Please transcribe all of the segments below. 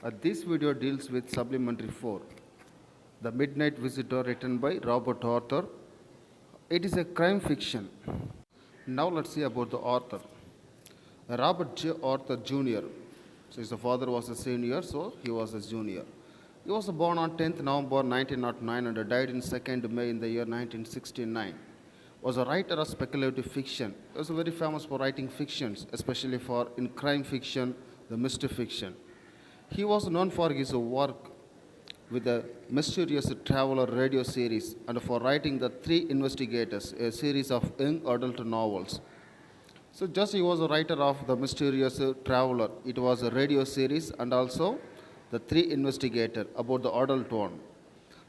This video deals with Supplementary 4, The Midnight Visitor, written by Robert Arthur. It is a crime fiction. Now let's see about the author. Robert J. Arthur Jr. So his father was a senior, so he was a junior. He was born on 10th November 1909 and died in 2nd May in the year 1969. Was a writer of speculative fiction. He was very famous for writing fictions, especially for in crime fiction, the mystery fiction. He was known for his work with the Mysterious Traveler radio series and for writing The Three Investigators, a series of young adult novels. So just he was a writer of The Mysterious Traveler. It was a radio series and also The Three Investigators about the adult one.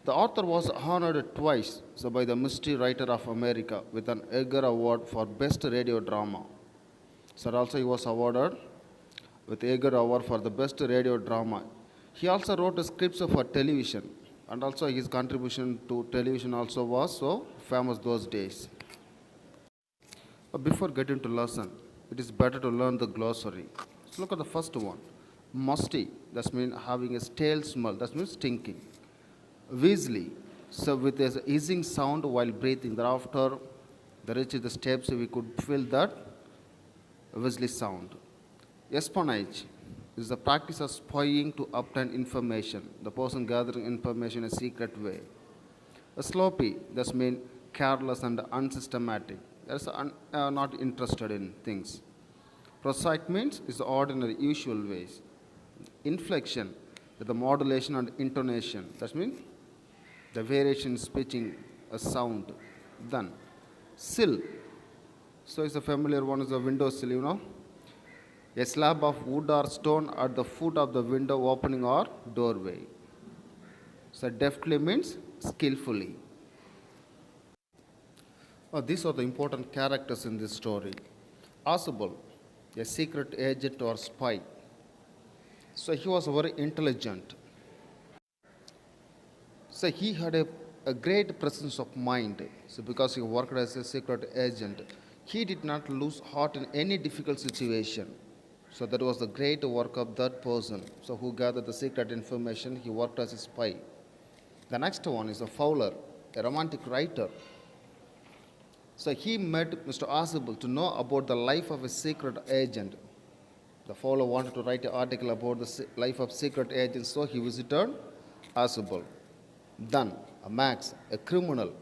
The author was honored twice by the Mystery Writer of America with an Edgar Award for Best Radio Drama. So also he was awarded with Edgar Award for the Best Radio Drama. He also wrote scripts for television, and also his contribution to television also was so famous those days. Before getting to lesson, it is better to learn the glossary. Let's look at the first one. Musty, that means having a stale smell, that means stinking. Weasley, so with a hissing sound while breathing. Thereafter, the reach the steps, we could feel that Weasley sound. Espionage is the practice of spying to obtain information. The person gathering information in a secret way. A sloppy, that means careless and unsystematic. That's not interested in things. Prosaic means is the ordinary, usual ways. Inflection, the modulation and intonation. That means the variation in pitching a sound. Then, sill. So it's a familiar one is the window sill, you know. A slab of wood or stone at the foot of the window opening or doorway. So deftly means skillfully. These are the important characters in this story. Asable, a secret agent or spy. So he was very intelligent. So he had a great presence of mind. So because he worked as a secret agent, he did not lose heart in any difficult situation. So that was the great work of that person. So who gathered the secret information, he worked as a spy. The next one is a Fowler, a romantic writer. So he met Mr. Asable to know about the life of a secret agent. The Fowler wanted to write an article about the life of secret agents, so he visited Asable. Then, a Max, a criminal.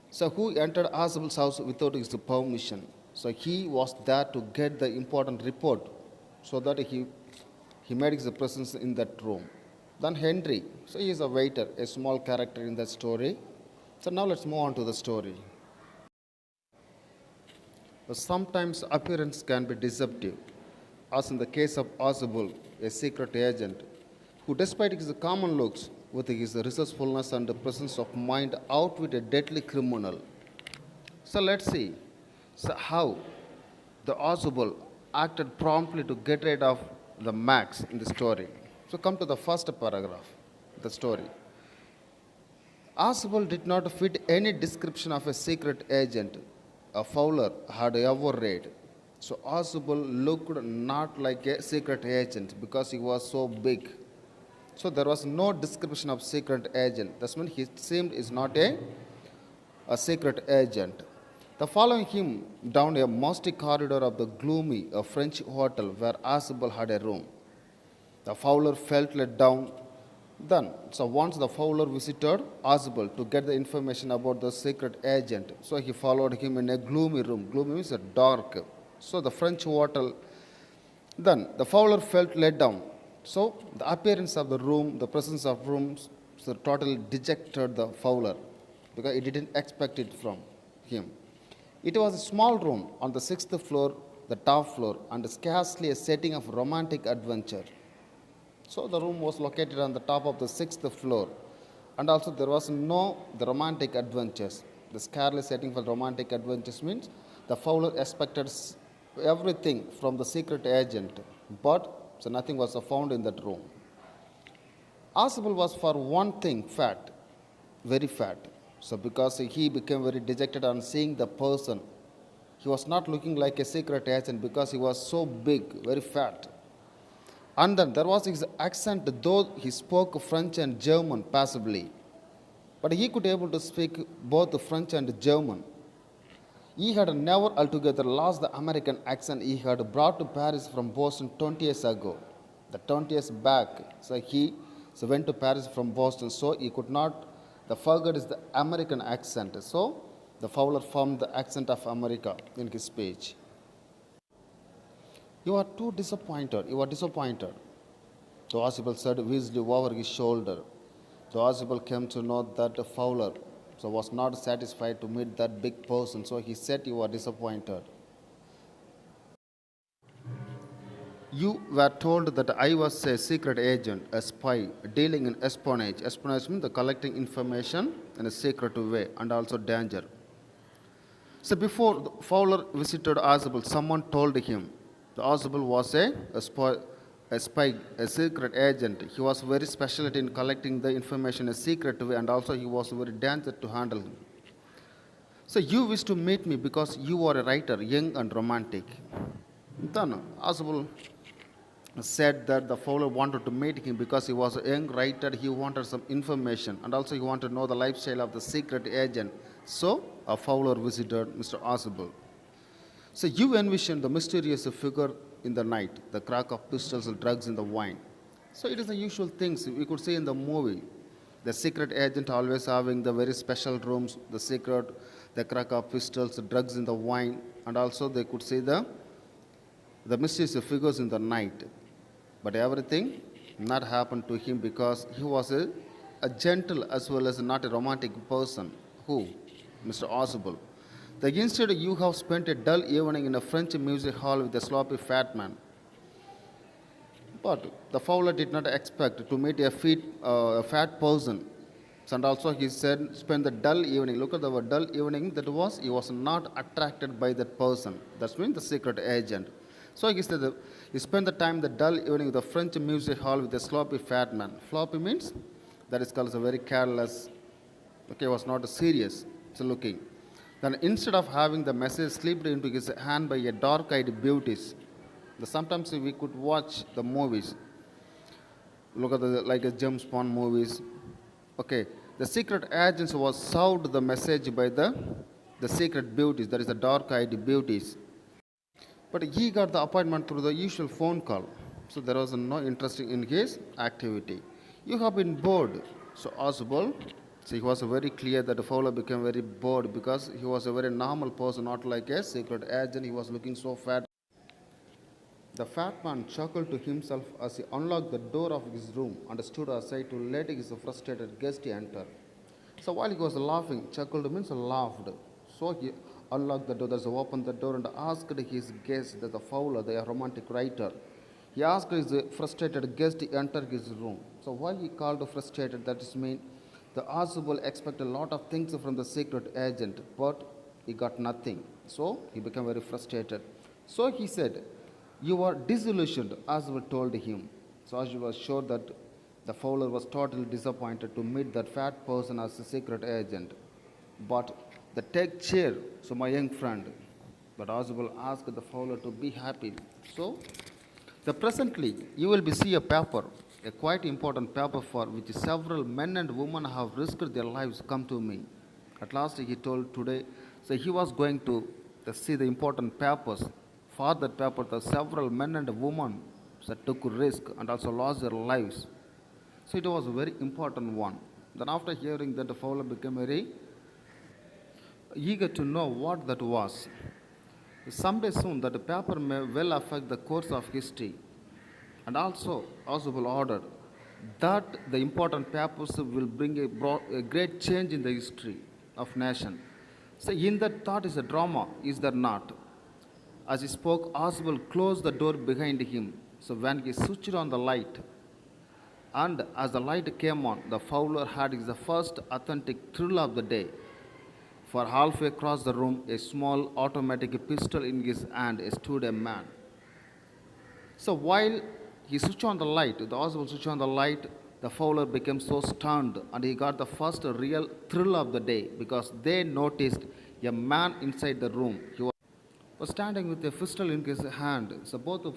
So who entered Asable's house without his permission. So he was there to get the important report, so that he made his presence in that room. Then Henry, so he is a waiter, a small character in that story. So now let's move on to the story. Sometimes appearance can be deceptive, as in the case of Asable, a secret agent, who despite his common looks, with his resourcefulness and the presence of mind, outwit a deadly criminal. So let's see how the Asable acted promptly to get rid of the Max in the story. So come to the first paragraph, the story. Asable did not fit any description of a secret agent a Fowler had ever read. So Asable looked not like a secret agent because he was so big. So there was no description of secret agent. That means he seemed is not a secret agent. The following him down a musty corridor of the gloomy French hotel where Asable had a room. The Fowler felt let down. Then, so once the Fowler visited Asable to get the information about the secret agent, so he followed him in a gloomy room. Gloomy means dark. So the French hotel. Then the Fowler felt let down. So the appearance of the room, the presence of rooms, so totally dejected the Fowler because he didn't expect it from him. It was a small room on the 6th floor, the top floor, and scarcely a setting of romantic adventure. So the room was located on the top of the 6th floor, and also there was the romantic adventures. The scarcely setting for romantic adventures means the Fowler expected everything from the secret agent, but so nothing was found in that room. Asable was for one thing fat, very fat. So because he became very dejected on seeing the person, he was not looking like a secret agent because he was so big, very fat. And then there was his accent, though he spoke French and German passably. But he could able to speak both French and German. He had never altogether lost the American accent he had brought to Paris from Boston 20 years ago. The 20 years back, so went to Paris from Boston, so he could not, the forget is the American accent. So the Fowler formed the accent of America in his speech. You are too disappointed, you are disappointed. The Ossible said Weasley over his shoulder. The Ossible came to know that the Fowler was not satisfied to meet that big person, so he said you are disappointed. You were told that I was a secret agent, a spy, dealing in espionage. Espionage means the collecting information in a secret way and also danger. So before Fowler visited Ossible, someone told him the Ossible was a spy, a secret agent. He was very special in collecting the information in a secret way, and also he was very dangerous to handle. So you wish to meet me because you are a writer, young and romantic. Then Ossible said that the Fowler wanted to meet him because he was a young writer, he wanted some information, and also he wanted to know the lifestyle of the secret agent. So a Fowler visited Mr. Ossible. So you envision the mysterious figure in the night, the crack of pistols and drugs in the wine. So it is the usual things we could see in the movie. The secret agent always having the very special rooms, the crack of pistols, the drugs in the wine, and also they could see the mysterious figures in the night. But everything not happened to him because he was a gentle as well as not a romantic person. Who? Mr. Ossible. Instead, you have spent a dull evening in a French music hall with a sloppy fat man. But the Fowler did not expect to meet a fat person. And also he said, spend the dull evening. Look at the word dull evening, he was not attracted by that person. That means the secret agent. So he said, he spent the time, the dull evening, with the French music hall with a sloppy fat man. Floppy means that is called as a very careless, was not serious looking. Then instead of having the message slipped into his hand by a dark-eyed beauties, sometimes we could watch the movies. Look at like a James Bond movies. The secret agent was served the message by the secret beauties, that is the dark-eyed beauties. But he got the appointment through the usual phone call. So there was no interest in his activity. You have been bored. So Ossible, he was very clear that the Fowler became very bored because he was a very normal person, not like a secret agent. He was looking so fat. The fat man chuckled to himself as he unlocked the door of his room and stood aside to let his frustrated guest enter. So while he was laughing, chuckled means laughed. So he unlocked the door, opened the door and asked his guest, that the Fowler, the romantic writer, he asked his frustrated guest to enter his room. So why he called frustrated, that is mean the Ossible expected a lot of things from the secret agent, but he got nothing. So he became very frustrated. So he said, you are disillusioned, Ossible told him. So Ossible was sure that the Fowler was totally disappointed to meet that fat person as a secret agent. But take chair, so my young friend. But Ossible asked the Fowler to be happy. So presently you will see a paper, a quite important paper for which several men and women have risked their lives come to me. At last he told today, so he was going to see the important papers. For that paper, the several men and women took risk and also lost their lives. So it was a very important one. Then after hearing that, the Fowler became very eager to know what that was. Someday soon that the paper may well affect the course of history. And also, Ossible ordered that the important papers will bring a great change in the history of nation. So in that thought is a drama, is there not? As he spoke, Ossible closed the door behind him. So when he switched on the light, and as the light came on, the Fowler had his first authentic thrill of the day. For halfway across the room, a small automatic pistol in his hand, stood a man. So while he switched on the light, the Ossible switched on the light, the Fowler became so stunned and he got the first real thrill of the day because they noticed a man inside the room. He was standing with a pistol in his hand. So both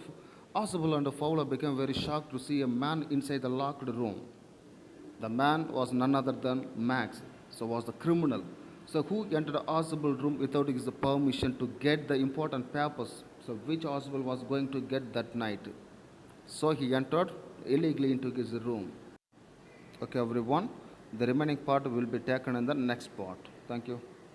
Oswald and Fowler became very shocked to see a man inside the locked room. The man was none other than Max, so was the criminal. So who entered Oswald's room without his permission to get the important papers? So which Oswald was going to get that night? So he entered illegally into his room. Okay, everyone. The remaining part will be taken in the next part. Thank you.